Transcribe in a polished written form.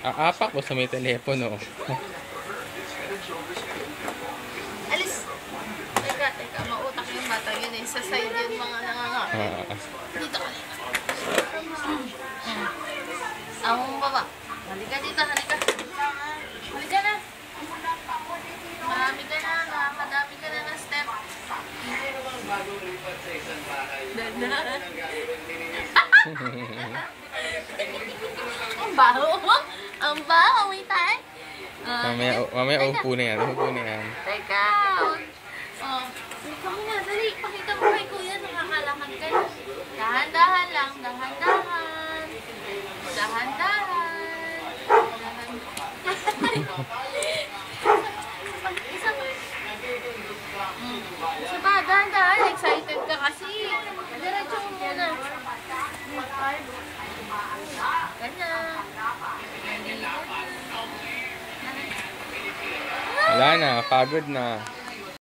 Aapak ko sa may telepono. Alis. Teka. Mautak yung bata yun eh. Sa side yun mga nanganga. Dito ka. Ang baba. Halika dito, halika. Halika na. Marami ka na. Nakakadami ka na ng step. Ang baho. Ang baho. Wait tayo. Mamaya upo na yan. Teka. Oh. Ikaw na. Dali. Pakita mo kay kuya. Nakakalakad ka na. Dahan-dahan lang. Dahan-dahan. Isa pa. Isa pa. Dahan-dahan. Excited ka kasi. Diretso mo muna. Ganyan. Wala na, pagod na.